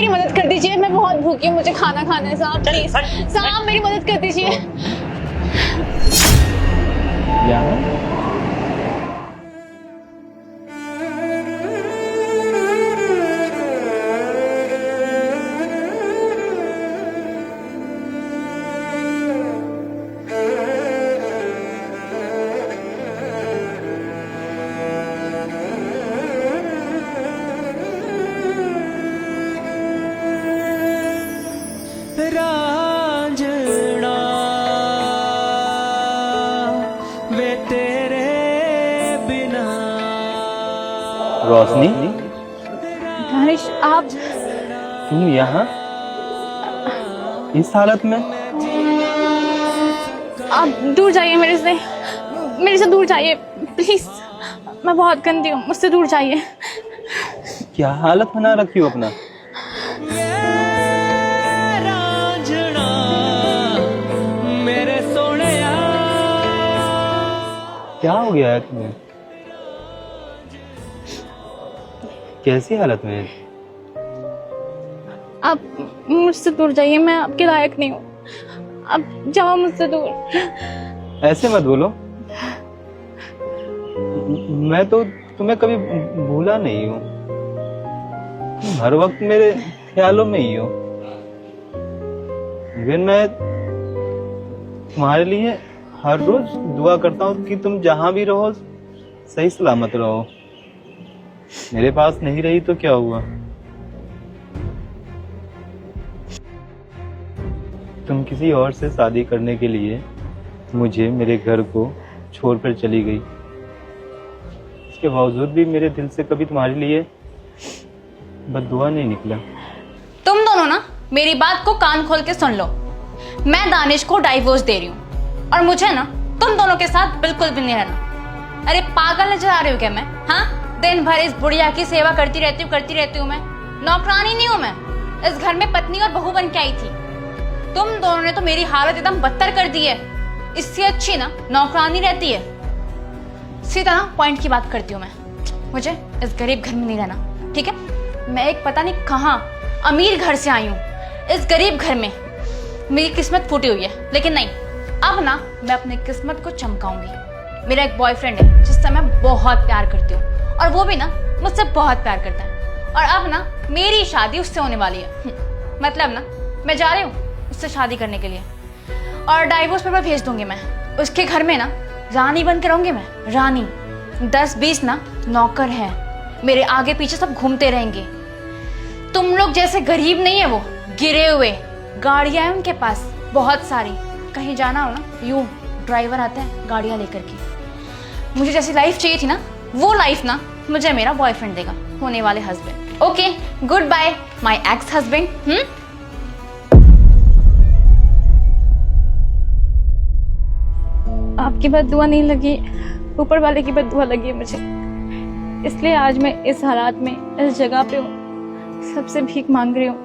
मेरी मदद कर दीजिए, मैं बहुत भूखी हूँ, मुझे खाना खाना है साहब, प्लीज साहब मेरी मदद कर दीजिए। रांझना वे तेरे बिना। रोशनी, दानिश आप तुम यहाँ इस हालत में? आप दूर जाइए मेरे से दूर जाइए प्लीज, मैं बहुत गंदी हूँ, मुझसे दूर जाइए। क्या हालत बना रखी हो अपना? रांझना मेरे सोने क्या हो गया है तुम्हें? कैसी हालत में है? आप मुझसे दूर जाइए, मैं आपके लायक नहीं हूँ, आप जाओ मुझसे दूर। ऐसे मत बोलो, मैं तो तुम्हें कभी भूला नहीं हूँ, तुम हर वक्त मेरे ख्यालों में ही हो। इवन मैं तुम्हारे लिए हर रोज दुआ करता हूँ कि तुम जहां भी रहो सही सलामत रहो। मेरे पास नहीं रही तो क्या हुआ, तुम किसी और से शादी करने के लिए मुझे मेरे घर को छोड़कर चली गई। इसके बावजूद भी मेरे दिल से कभी तुम्हारे लिए बद्दुआ नहीं निकला। तुम दोनों ना मेरी बात को कान खोल के सुन लो। मैं दानिश को डाइवोर्स दे रही हूँ और मुझे ना तुम दोनों के साथ बिल्कुल भी नहीं रहना। अरे पागल नजर आ रही हूँ क्या मैं? हाँ, दिन भर इस बुढ़िया की सेवा करती रहती हूँ मैं। नौकरानी नहीं हूँ मैं, इस घर में पत्नी और बहू बन के आई थी। तुम दोनों ने तो मेरी हालत एकदम बदतर कर दी है। इससे अच्छी ना नौकरानी रहती है। सीधा ना पॉइंट की बात करती हूँ मैं। मुझे इस गरीब घर में नहीं रहना, ठीक है? मैं एक पता नहीं कहाँ अमीर घर से आई हूँ, इस गरीब घर में मेरी किस्मत फूटी हुई है। लेकिन नहीं, अब ना मैं अपनी किस्मत को चमकाऊंगी। मेरा एक बॉयफ्रेंड है जिससे मैं बहुत प्यार करती हूँ और वो भी ना मुझसे बहुत प्यार करता है। और अब ना मेरी शादी उससे होने वाली है। मतलब ना मैं जा रही हूँ उससे शादी करने के लिए और डाइवोर्स पेपर भेज दूंगी मैं। उसके घर में ना रानी बन के रहूंगी मैं, रानी। 10-20 ना नौकर है, मेरे आगे पीछे सब घूमते रहेंगे। तुम लोग जैसे गरीब नहीं है वो, गिरे हुए। गाड़ियां हैं उनके पास बहुत सारी, कहीं जाना हो ना यूं ड्राइवर आते हैं गाड़ियां लेकर के। मुझे जैसी लाइफ चाहिए थी ना वो लाइफ ना मुझे मेरा बॉयफ्रेंड देगा, होने वाले husband. Okay, good bye my ex husband. आपकी बात दुआ नहीं लगी, ऊपर वाले की बात दुआ लगी है मुझे, इसलिए आज मैं इस हालात में इस जगह पे हूँ, सबसे भीख मांग रही हूँ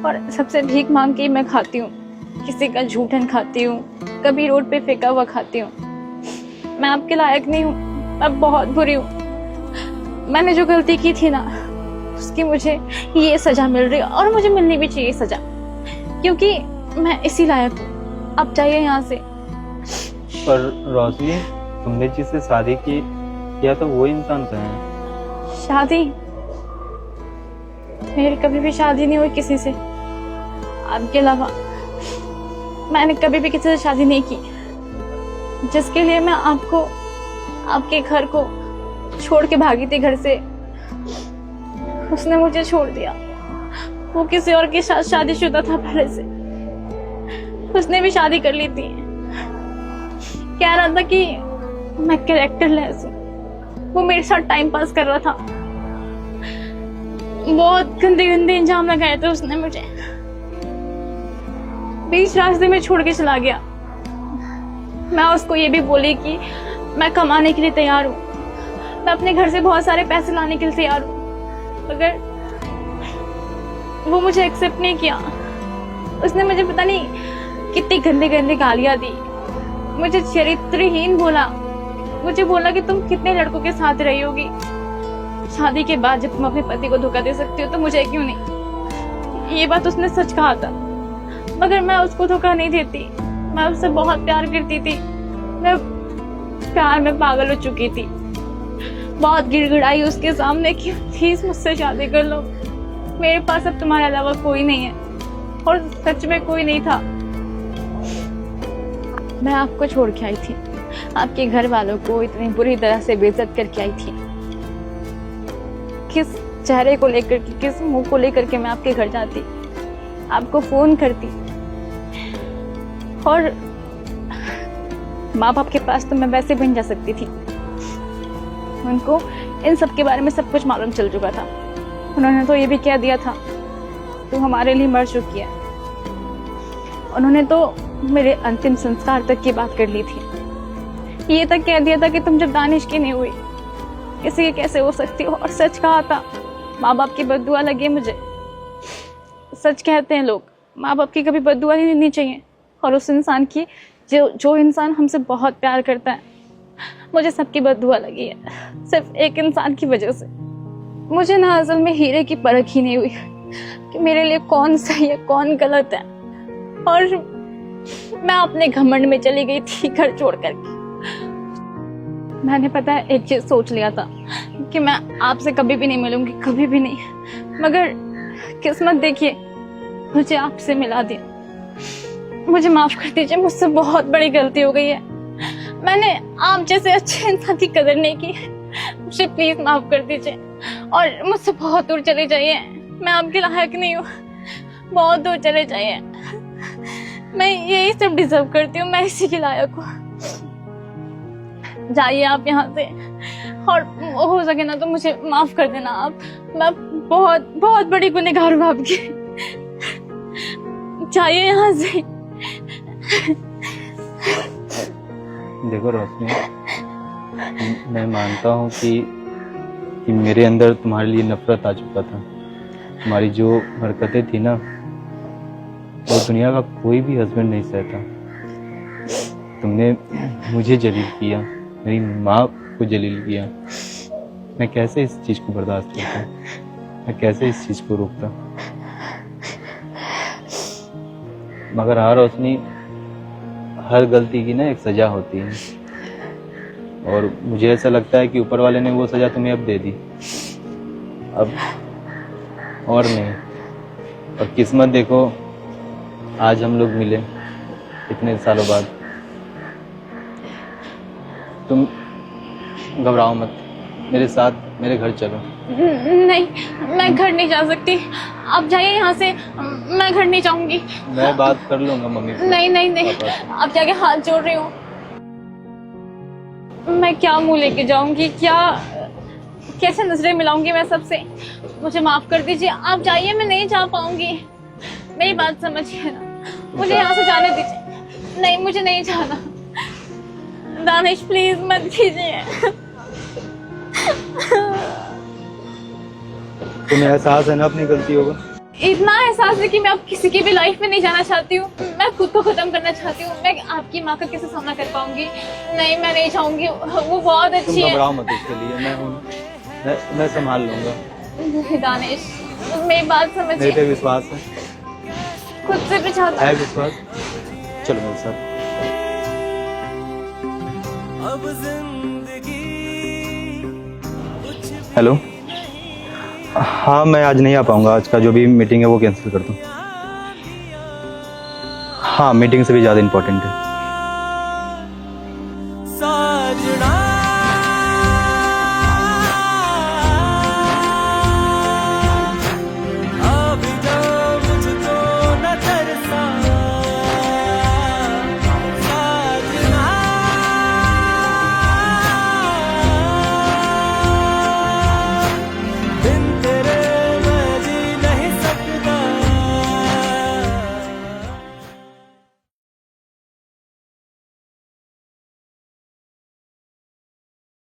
और सबसे भीख मांग के मैं खाती हूँ। किसी का झूठन खाती हूँ, कभी रोड पे फेंका हुआ खाती हूँ। मैं आपके लायक नहीं हूँ, मैं बहुत बुरी हूँ। मैंने जो गलती की थी ना उसकी मुझे ये सजा मिल रही है और मुझे मिलनी भी चाहिए सजा, क्योंकि मैं इसी लायक हूँ। आप जाइए यहाँ से। पर रोशनी, तुमने जिससे शादी की किया तो वो इंसान तो है। शादी? मेरी कभी भी शादी नहीं हुई किसी से, आपके अलावा मैंने कभी भी किसी से शादी नहीं की। जिसके लिए मैं आपको, आपके घर को छोड़ के भागी थी घर से, उसने मुझे छोड़ दिया। वो किसी और के साथ शादीशुदा था पहले से, उसने भी शादी कर ली थी। कह रहा था कि मैं कैरेक्टरलेस हूँ, वो मेरे साथ टाइम पास कर रहा था। बहुत गंदे गंदे इंजाम लगाए थे उसने मुझे। बीच रास्ते में छोड़ के चला गया। मैं उसको ये भी बोली कि मैं कमाने के लिए तैयार हूँ, मैं अपने घर से बहुत सारे पैसे लाने के लिए तैयार हूँ, मगर वो मुझे एक्सेप्ट नहीं किया। उसने मुझे पता नहीं कितनी गंदे गंदे गालियां दी, मुझे चरित्रहीन बोला, मुझे बोला कि तुम कितने लड़कों के साथ रही होगी, शादी के बाद जब तुम अपने पति को धोखा दे सकती हो तो मुझे क्यों नहीं। ये बात उसने सच कहा था, मगर मैं उसको धोखा नहीं देती। मैं उससे बहुत प्यार करती थी। मैं प्यार में पागल हो चुकी थी। बहुत गिड़गिड़ाई उसके सामने कि प्लीज मुझसे शादी कर लो, मेरे पास अब तुम्हारे अलावा कोई नहीं है। और सच में कोई नहीं था। मैं आपको छोड़ के आई थी, आपके घर वालों को इतनी बुरी तरह से बेइज्जत करके आई थी। किस चेहरे को लेकर के, किस मुंह को लेकर के मैं आपके घर जाती, आपको फोन करती, और माँ बाप के पास तो मैं वैसे भी नहीं जा सकती थी। उनको इन सब के बारे में सब कुछ मालूम चल चुका था। उन्होंने तो ये भी कह दिया था तू हमारे लिए मर चुकी है। उन्होंने तो मेरे अंतिम संस्कार तक की बात कर ली थी। ये तक कह दिया था कि तुम जब दानिश की नहीं हुई किसी की कैसे हो सकती हो। और सच कहा था, माँ बाप की बद्दुआ लगी मुझे। सच कहते हैं लोग, माँ बाप की कभी बद्दुआ नहीं लेनी चाहिए। और उस इंसान की जो इंसान हमसे बहुत प्यार करता है, मुझे सबकी बद्दुआ लगी है, सिर्फ एक इंसान की वजह से। मुझे ना असल में हीरे की परख ही नहीं हुई कि मेरे लिए कौन सही है कौन गलत है। और मैं अपने घमंड में चली गई थी घर छोड़ करके। मैंने पता है एक चीज सोच लिया था कि मैं आपसे कभी भी नहीं मिलूंगी, कभी भी नहीं। मगर किस्मत देखिए मुझे आपसे मिला दिया। मुझे माफ कर दीजिए, मुझसे बहुत बड़ी गलती हो गई है। मैंने आप जैसे अच्छे इंसान की कदर नहीं की। मुझे प्लीज माफ कर दीजिए और मुझसे बहुत दूर चले जाइए। मैं आपके लायक नहीं हूँ, बहुत दूर चले जाइए। मैं यही सब डिजर्व करती हूँ, मैं इसी के लायक हूँ। जाइए आप यहाँ से, और हो सके ना तो मुझे माफ कर देना आप। मैं बहुत बहुत बड़ी गुनहगार हूँ आपकी। जाइए यहाँ से। देखो रोशनी, मैं मानता हूँ कि मेरे अंदर तुम्हारे लिए नफरत आ चुका था। तुम्हारी जो हरकतें थी ना, वो दुनिया का कोई भी हस्बैंड नहीं सहता। तुमने मुझे जलील किया, मेरी माँ को जलील किया। मैं कैसे इस चीज़ को बर्दाश्त करता, मैं कैसे इस चीज़ को रोकता। मगर हाँ रोशनी, हर गलती की ना एक सजा होती है, और मुझे ऐसा लगता है कि ऊपर वाले ने वो सजा तुम्हें अब दे दी, अब और नहीं। और किस्मत देखो, आज हम लोग मिले इतने सालों बाद। तुम घबराओ मत, मेरे साथ मेरे घर चलो। नहीं, मैं घर नहीं जा सकती। आप जाइए यहाँ से, मैं घर नहीं जाऊंगी। मैं बात कर लूंगा मम्मी से। नहीं नहीं नहीं, आप जाके हाथ जोड़ रही हूँ। मैं क्या मुंह लेके जाऊंगी, क्या कैसे नजरें मिलाऊंगी मैं सबसे। मुझे माफ कर दीजिए, आप जाइए, मैं नहीं जा पाऊंगी। मेरी बात समझिए ना, मुझे यहाँ से जाने दीजिए। नहीं, मुझे नहीं जाना। दानिश प्लीज मत कीजिए। तुम्हें एहसास है ना अपनी गलतियों का? इतना एहसास है कि मैं अब किसी की भी लाइफ में नहीं जाना चाहती हूँ। मैं खुद को खत्म करना चाहती हूँ। मैं आपकी माँ का कैसे सामना कर पाऊंगी? नहीं, मैं नहीं चाहूंगी। वो बहुत अच्छी तुम है। घबराओ मत, इसके लिए मैं हूँ, मैं संभाल लूंगा। दानिश, मेरी बात मेरे समझिए। पे विश्वास है? खुद से भी चाहता है विश्वास? चलो मेरे साथ। अब जिंदगी हेलो, हाँ मैं आज नहीं आ पाऊंगा। आज का जो भी मीटिंग है वो कैंसिल कर दो। हाँ, मीटिंग से भी ज़्यादा इम्पोर्टेंट है।